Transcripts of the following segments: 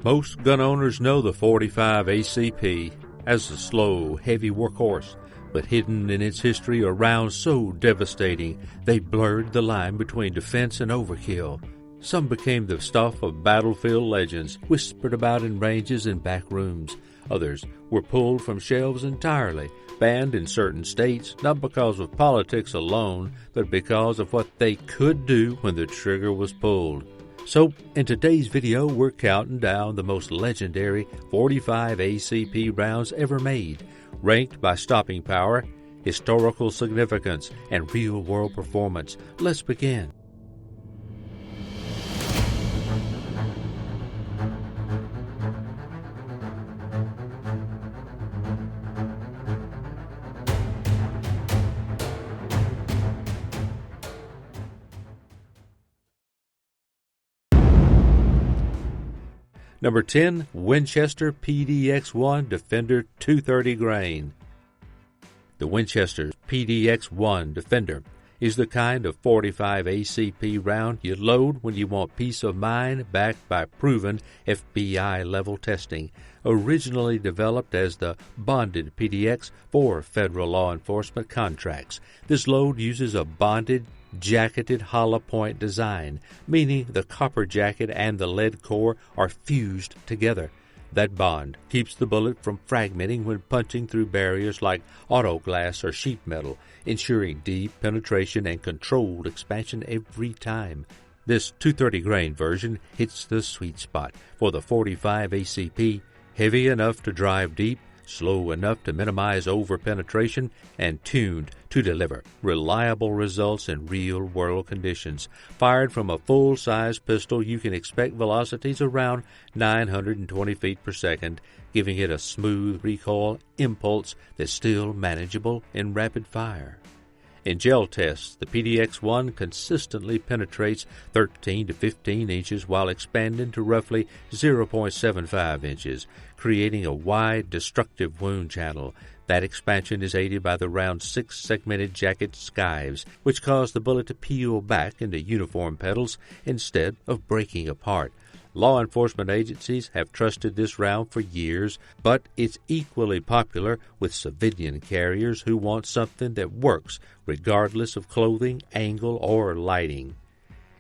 Most gun owners know the .45 ACP as a slow, heavy workhorse, but hidden in its history are rounds so devastating they blurred the line between defense and overkill. Some became the stuff of battlefield legends, whispered about in ranges and back rooms. Others were pulled from shelves entirely, banned in certain states, not because of politics alone, but because of what they could do when the trigger was pulled. So, in today's video, we're counting down the most legendary .45 ACP rounds ever made, ranked by stopping power, historical significance, and real-world performance. Let's begin. Number 10, Winchester PDX-1 Defender 230 grain. The Winchester PDX-1 Defender is the kind of .45 ACP round you load when you want peace of mind backed by proven FBI-level testing. Originally developed as the bonded PDX for federal law enforcement contracts, this load uses a bonded jacketed hollow point design, meaning the copper jacket and the lead core are fused together. That bond keeps the bullet from fragmenting when punching through barriers like auto glass or sheet metal, ensuring deep penetration and controlled expansion every time. This 230 grain version hits the sweet spot for the .45 ACP, heavy enough to drive deep, slow enough to minimize over-penetration, and tuned to deliver reliable results in real-world conditions. Fired from a full-size pistol, you can expect velocities around 920 feet per second, giving it a smooth recoil impulse that's still manageable in rapid fire. In gel tests, the PDX-1 consistently penetrates 13 to 15 inches while expanding to roughly 0.75 inches, creating a wide, destructive wound channel. That expansion is aided by the round's 6 segmented jacket skives, which cause the bullet to peel back into uniform petals instead of breaking apart. Law enforcement agencies have trusted this round for years, but it's equally popular with civilian carriers who want something that works regardless of clothing, angle, or lighting.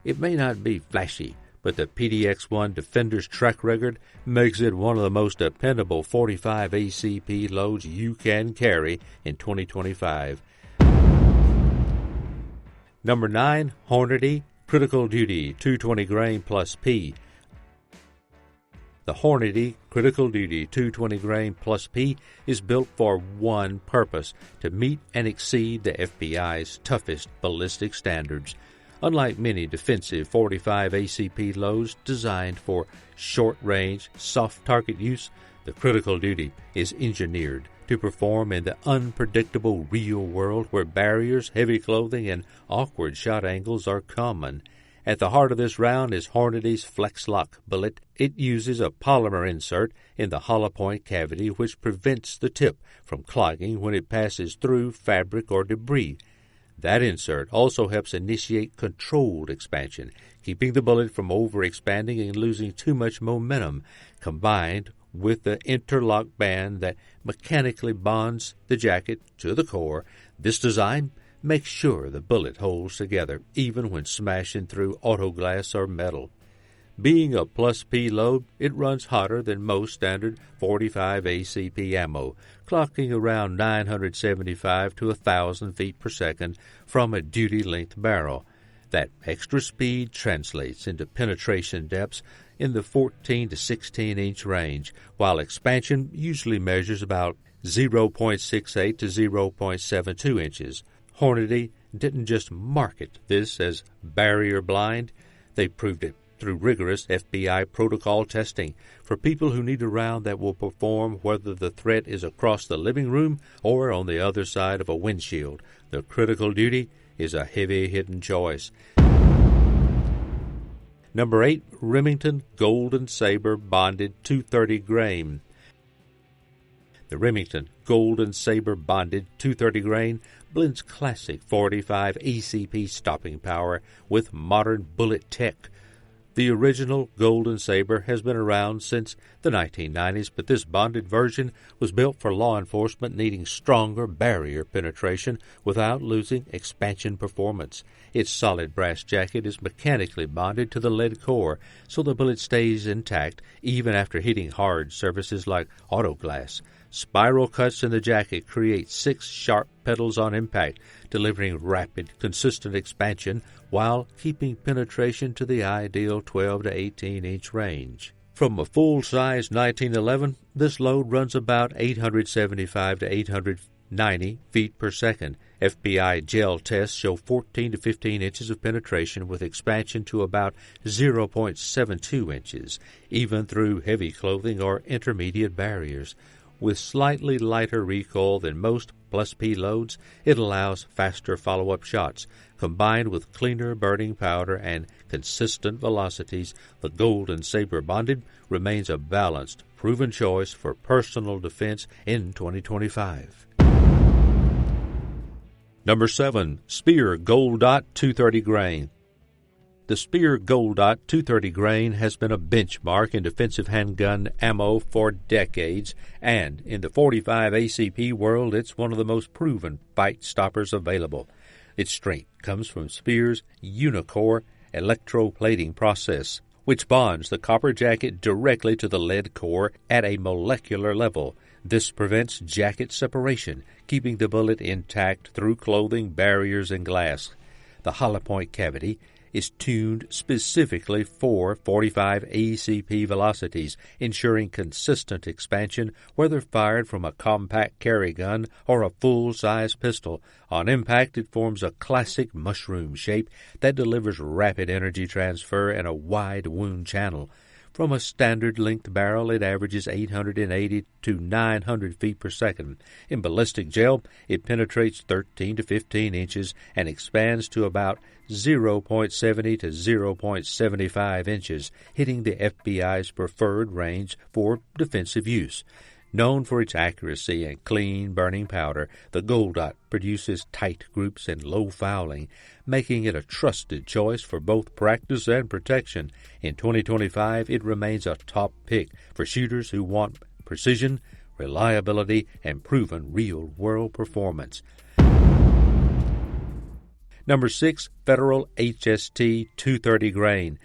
It may not be flashy, but the PDX-1 Defender's track record makes it one of the most dependable .45 ACP loads you can carry in 2025. Number 9, Hornady Critical Duty 220 grain plus P. The Hornady Critical Duty 220 grain plus P is built for one purpose: to meet and exceed the FBI's toughest ballistic standards. Unlike many defensive .45 ACP loads designed for short-range, soft-target use, the Critical Duty is engineered to perform in the unpredictable real world where barriers, heavy clothing, and awkward shot angles are common. At the heart of this round is Hornady's Flex-Lock bullet. It uses a polymer insert in the hollow point cavity which prevents the tip from clogging when it passes through fabric or debris. That insert also helps initiate controlled expansion, keeping the bullet from overexpanding and losing too much momentum, combined with the interlock band that mechanically bonds the jacket to the core. This design makes sure the bullet holds together even when smashing through auto glass or metal. Being a plus P load, it runs hotter than most standard .45 ACP ammo, clocking around 975 to 1,000 feet per second from a duty-length barrel. That extra speed translates into penetration depths in the 14 to 16-inch range, while expansion usually measures about 0.68 to 0.72 inches. Hornady didn't just market this as barrier blind, they proved it through rigorous FBI protocol testing for people who need a round that will perform whether the threat is across the living room or on the other side of a windshield. The Critical Duty is a heavy-hitting choice. Number 8, Remington Golden Saber Bonded 230 grain. The Remington Golden Saber Bonded 230 grain blends classic .45 ACP stopping power with modern bullet tech. The original Golden Saber has been around since the 1990s, but this bonded version was built for law enforcement needing stronger barrier penetration without losing expansion performance. Its solid brass jacket is mechanically bonded to the lead core, so the bullet stays intact even after hitting hard surfaces like auto glass. Spiral cuts in the jacket create 6 sharp petals on impact, delivering rapid, consistent expansion while keeping penetration to the ideal 12 to 18-inch range. From a full-size 1911, this load runs about 875 to 890 feet per second. FBI gel tests show 14 to 15 inches of penetration with expansion to about 0.72 inches, even through heavy clothing or intermediate barriers. With slightly lighter recoil than most Plus P loads, it allows faster follow-up shots. Combined with cleaner burning powder and consistent velocities, the Golden Saber Bonded remains a balanced, proven choice for personal defense in 2025. Number 7. Speer Gold Dot 230 grain. The Speer Gold Dot 230 grain has been a benchmark in defensive handgun ammo for decades, and in the .45 ACP world, it's one of the most proven fight stoppers available. Its strength comes from Speer's Unicore electroplating process, which bonds the copper jacket directly to the lead core at a molecular level. This prevents jacket separation, keeping the bullet intact through clothing, barriers, and glass. The hollow point cavity is tuned specifically for .45 ACP velocities, ensuring consistent expansion whether fired from a compact carry gun or a full-size pistol. On impact, it forms a classic mushroom shape that delivers rapid energy transfer and a wide wound channel. From a standard length barrel, it averages 880 to 900 feet per second. In ballistic gel, it penetrates 13 to 15 inches and expands to about 0.70 to 0.75 inches, hitting the FBI's preferred range for defensive use. Known for its accuracy and clean burning powder, the Gold Dot produces tight groups and low fouling, making it a trusted choice for both practice and protection. In 2025, it remains a top pick for shooters who want precision, reliability, and proven real-world performance. Number 6. Federal HST 230 grain.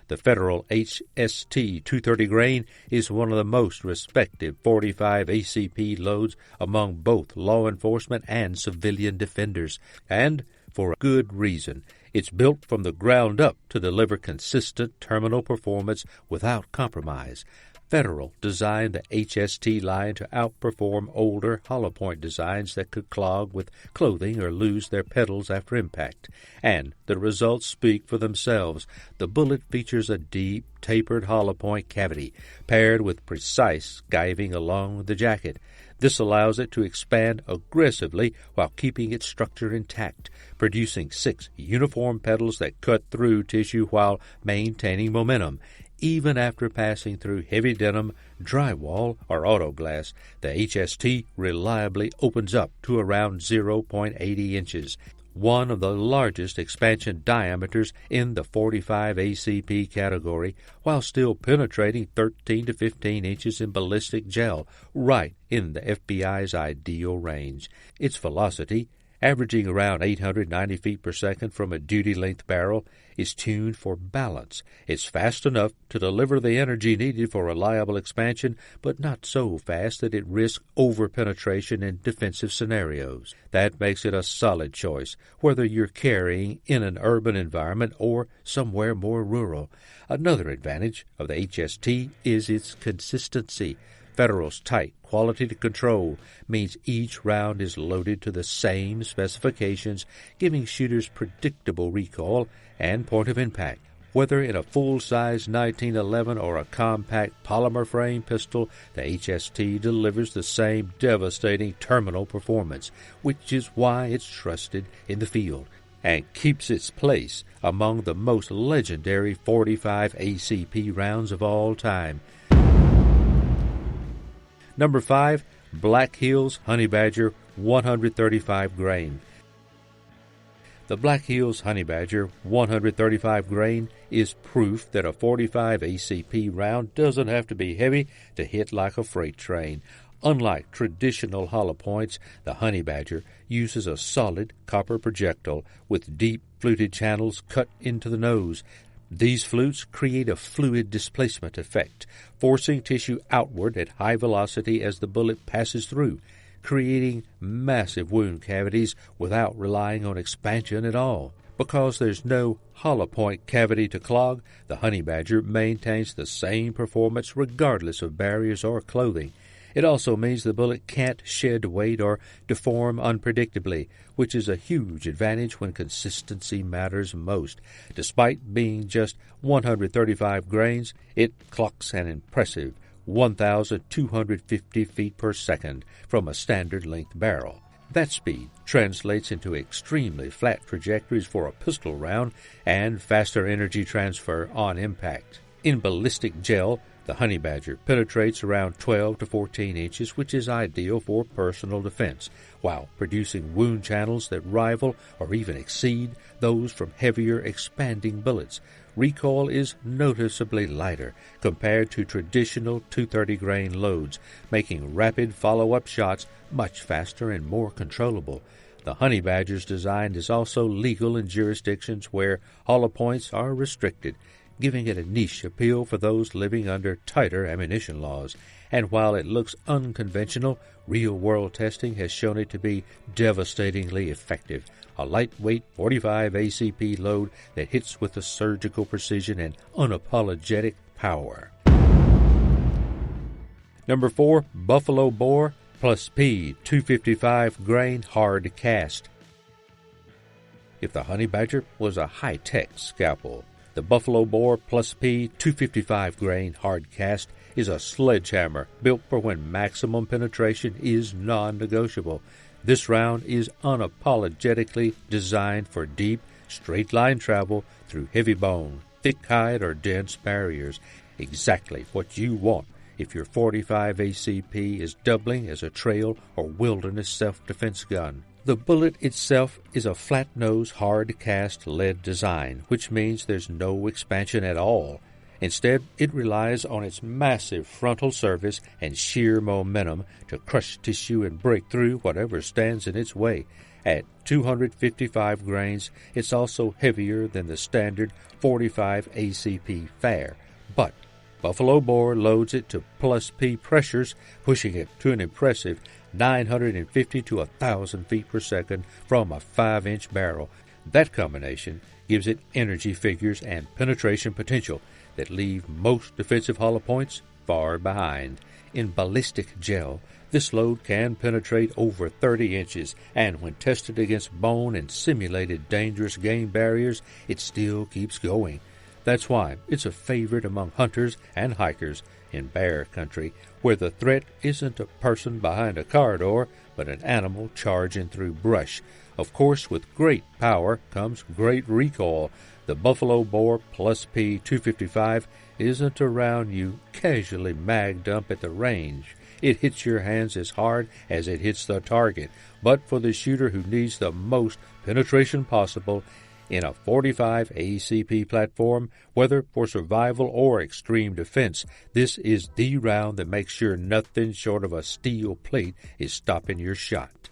The Federal HST 230 grain is one of the most respected .45 ACP loads among both law enforcement and civilian defenders, and for a good reason. It's built from the ground up to deliver consistent terminal performance without compromise. Federal designed the HST line to outperform older hollow point designs that could clog with clothing or lose their petals after impact. And the results speak for themselves. The bullet features a deep, tapered hollow point cavity, paired with precise skiving along the jacket. This allows it to expand aggressively while keeping its structure intact, producing 6 uniform petals that cut through tissue while maintaining momentum. Even after passing through heavy denim, drywall, or auto glass, the HST reliably opens up to around 0.80 inches, one of the largest expansion diameters in the .45 ACP category, while still penetrating 13 to 15 inches in ballistic gel, right in the FBI's ideal range. Its velocity, averaging around 890 feet per second from a duty-length barrel, is tuned for balance. It's fast enough to deliver the energy needed for reliable expansion, but not so fast that it risks over-penetration in defensive scenarios. That makes it a solid choice, whether you're carrying in an urban environment or somewhere more rural. Another advantage of the HST is its consistency. Federal's tight quality control means each round is loaded to the same specifications, giving shooters predictable recoil and point of impact. Whether in a full-size 1911 or a compact polymer frame pistol, the HST delivers the same devastating terminal performance, which is why it's trusted in the field and keeps its place among the most legendary .45 ACP rounds of all time. Number 5, Black Hills Honeybadger 135 grain. The Black Hills Honeybadger 135 grain is proof that a .45 ACP round doesn't have to be heavy to hit like a freight train. Unlike traditional hollow points, the Honeybadger uses a solid copper projectile with deep fluted channels cut into the nose. These flutes create a fluid displacement effect, forcing tissue outward at high velocity as the bullet passes through, creating massive wound cavities without relying on expansion at all. Because there's no hollow point cavity to clog, the Honeybadger maintains the same performance regardless of barriers or clothing. It also means the bullet can't shed weight or deform unpredictably, which is a huge advantage when consistency matters most. Despite being just 135 grains, it clocks an impressive 1,250 feet per second from a standard length barrel. That speed translates into extremely flat trajectories for a pistol round and faster energy transfer on impact. In ballistic gel, the Honeybadger penetrates around 12 to 14 inches, which is ideal for personal defense, while producing wound channels that rival or even exceed those from heavier expanding bullets. Recoil is noticeably lighter compared to traditional 230 grain loads, making rapid follow-up shots much faster and more controllable. The Honeybadger's design is also legal in jurisdictions where hollow points are restricted, giving it a niche appeal for those living under tighter ammunition laws. And while it looks unconventional, real-world testing has shown it to be devastatingly effective. A lightweight .45 ACP load that hits with a surgical precision and unapologetic power. Number 4, Buffalo Bore Plus P 255 grain hard cast. If the Honeybadger was a high-tech scalpel, the Buffalo Bore Plus P 255 grain hard cast is a sledgehammer built for when maximum penetration is non-negotiable. This round is unapologetically designed for deep, straight-line travel through heavy bone, thick hide, or dense barriers. Exactly what you want if your .45 ACP is doubling as a trail or wilderness self-defense gun. The bullet itself is a flat-nose, hard-cast lead design, which means there's no expansion at all. Instead, it relies on its massive frontal surface and sheer momentum to crush tissue and break through whatever stands in its way. At 255 grains, it's also heavier than the standard .45 ACP fare, but Buffalo Bore loads it to plus P pressures, pushing it to an impressive 950 to 1,000 feet per second from a 5-inch barrel. That combination gives it energy figures and penetration potential that leave most defensive hollow points far behind. In ballistic gel, this load can penetrate over 30 inches, and when tested against bone and simulated dangerous game barriers, it still keeps going. That's why it's a favorite among hunters and hikers in bear country, where the threat isn't a person behind a car door, but an animal charging through brush. Of course, with great power comes great recoil. The Buffalo Bore Plus P 255 isn't a round you casually mag dump at the range. It hits your hands as hard as it hits the target. But for the shooter who needs the most penetration possible in a .45 ACP platform, whether for survival or extreme defense, this is the round that makes sure nothing short of a steel plate is stopping your shot.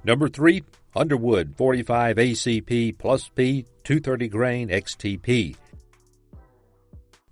Number 3, Underwood .45 ACP Plus P 230 grain XTP.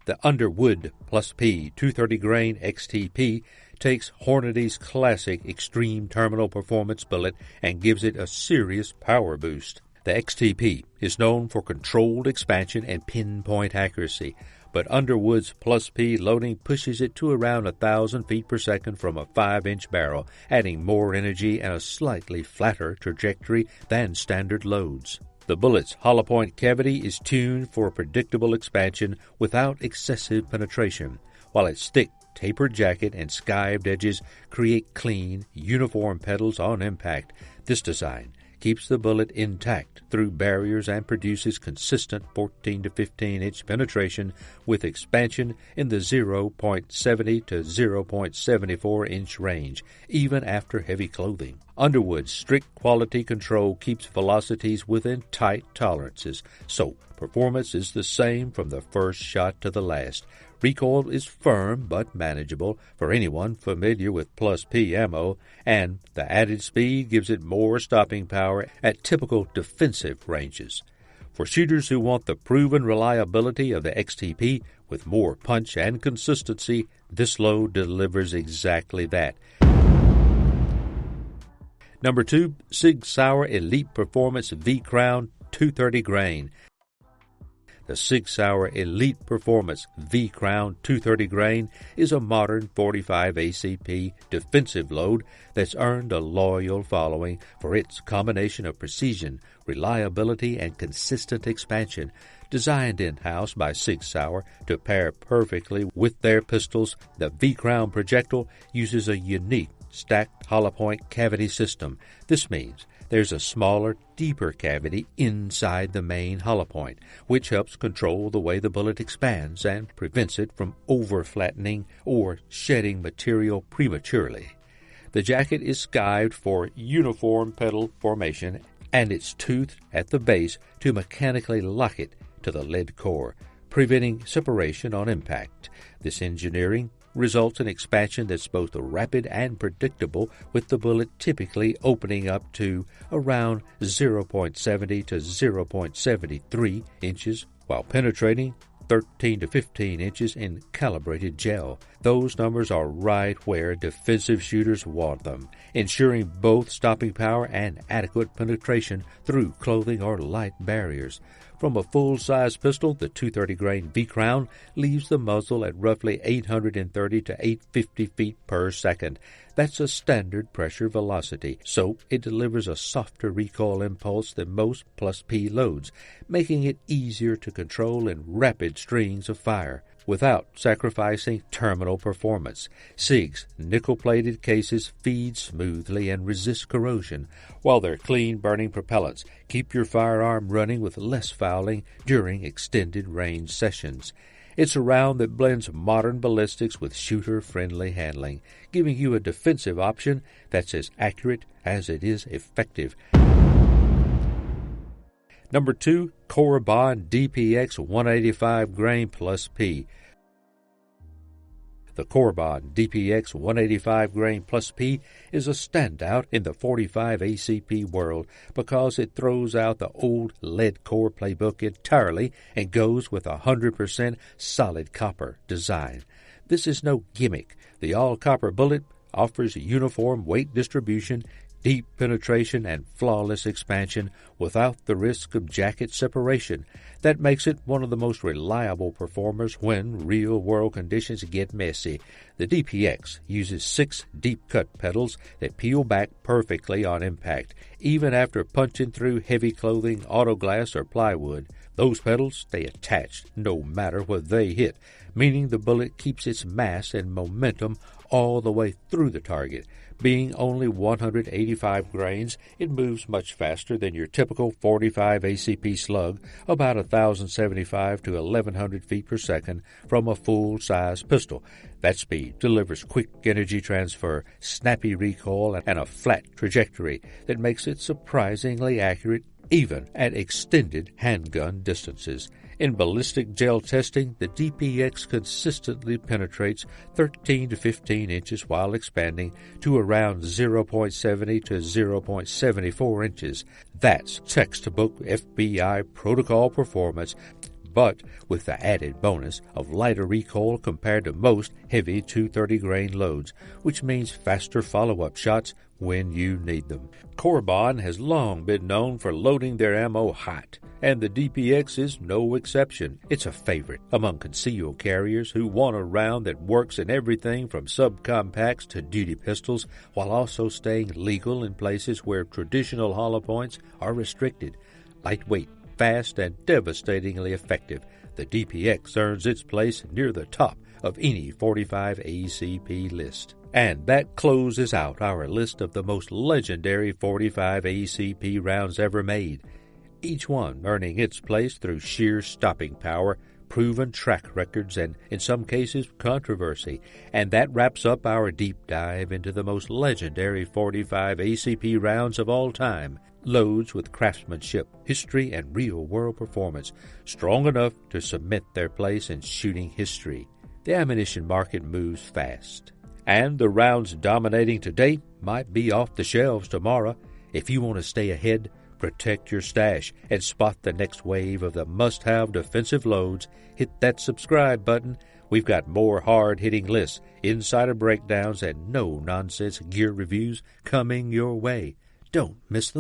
The Underwood Plus P 230 grain XTP takes Hornady's classic extreme terminal performance bullet and gives it a serious power boost. The XTP is known for controlled expansion and pinpoint accuracy, but Underwood's Plus P loading pushes it to around 1,000 feet per second from a 5-inch barrel, adding more energy and a slightly flatter trajectory than standard loads. The bullet's hollow point cavity is tuned for predictable expansion without excessive penetration, while its thick, tapered jacket and skived edges create clean, uniform petals on impact. This design keeps the bullet intact through barriers and produces consistent 14 to 15 inch penetration with expansion in the 0.70 to 0.74 inch range, even after heavy clothing. Underwood's strict quality control keeps velocities within tight tolerances, so performance is the same from the first shot to the last. Recoil is firm but manageable for anyone familiar with plus P ammo, and the added speed gives it more stopping power at typical defensive ranges. For shooters who want the proven reliability of the XTP with more punch and consistency, this load delivers exactly that. Number 2, Sig Sauer Elite Performance V-Crown 230 grain. The Sig Sauer Elite Performance V-Crown 230 grain is a modern 45 ACP defensive load that's earned a loyal following for its combination of precision, reliability, and consistent expansion. Designed in-house by Sig Sauer to pair perfectly with their pistols, the V-Crown projectile uses a unique stacked hollow point cavity system. This means there's a smaller, deeper cavity inside the main hollow point, which helps control the way the bullet expands and prevents it from over-flattening or shedding material prematurely. The jacket is skived for uniform pedal formation, and it's toothed at the base to mechanically lock it to the lead core, preventing separation on impact. This engineering results in expansion that's both rapid and predictable, with the bullet typically opening up to around 0.70 to 0.73 inches while penetrating 13 to 15 inches in calibrated gel. Those numbers are right where defensive shooters want them, ensuring both stopping power and adequate penetration through clothing or light barriers. From a full-size pistol, the 230 grain V-Crown leaves the muzzle at roughly 830 to 850 feet per second. That's a standard pressure velocity, so it delivers a softer recoil impulse than most plus P loads, making it easier to control in rapid strings of fire without sacrificing terminal performance. Sig's nickel-plated cases feed smoothly and resist corrosion, while their clean-burning propellants keep your firearm running with less fouling during extended range sessions. It's a round that blends modern ballistics with shooter-friendly handling, giving you a defensive option that's as accurate as it is effective. Number 2, Corbon DPX 185 grain plus P. The Corbon DPX 185 grain plus P is a standout in the 45 ACP world because it throws out the old lead core playbook entirely and goes with 100% solid copper design. This is no gimmick. The all-copper bullet offers uniform weight distribution, deep penetration, and flawless expansion without the risk of jacket separation. That makes it one of the most reliable performers when real-world conditions get messy. The DPX uses 6 deep-cut pedals that peel back perfectly on impact, even after punching through heavy clothing, auto glass, or plywood. Those pedals stay attached no matter where they hit, meaning the bullet keeps its mass and momentum all the way through the target. Being only 185 grains, it moves much faster than your typical 45 ACP slug, about 1,075 to 1,100 feet per second from a full-size pistol. That speed delivers quick energy transfer, snappy recoil, and a flat trajectory that makes it surprisingly accurate even at extended handgun distances. In ballistic gel testing, the DPX consistently penetrates 13 to 15 inches while expanding to around 0.70 to 0.74 inches. That's textbook FBI protocol performance, but with the added bonus of lighter recoil compared to most heavy 230 grain loads, which means faster follow-up shots when you need them. Corbon has long been known for loading their ammo hot, and the DPX is no exception. It's a favorite among concealed carriers who want a round that works in everything from subcompacts to duty pistols, while also staying legal in places where traditional hollow points are restricted. Lightweight, fast, and devastatingly effective, the DPX earns its place near the top of any 45 ACP list. And that closes out our list of the most legendary 45 ACP rounds ever made, each one earning its place through sheer stopping power, proven track records, and, in some cases, controversy. And that wraps up our deep dive into the most legendary 45 ACP rounds of all time, loads with craftsmanship, history, and real-world performance, strong enough to cement their place in shooting history. The ammunition market moves fast, and the rounds dominating today might be off the shelves tomorrow. If you want to stay ahead, protect your stash, and spot the next wave of the must-have defensive loads, hit that subscribe button. We've got more hard-hitting lists, insider breakdowns, and no-nonsense gear reviews coming your way. Don't miss them.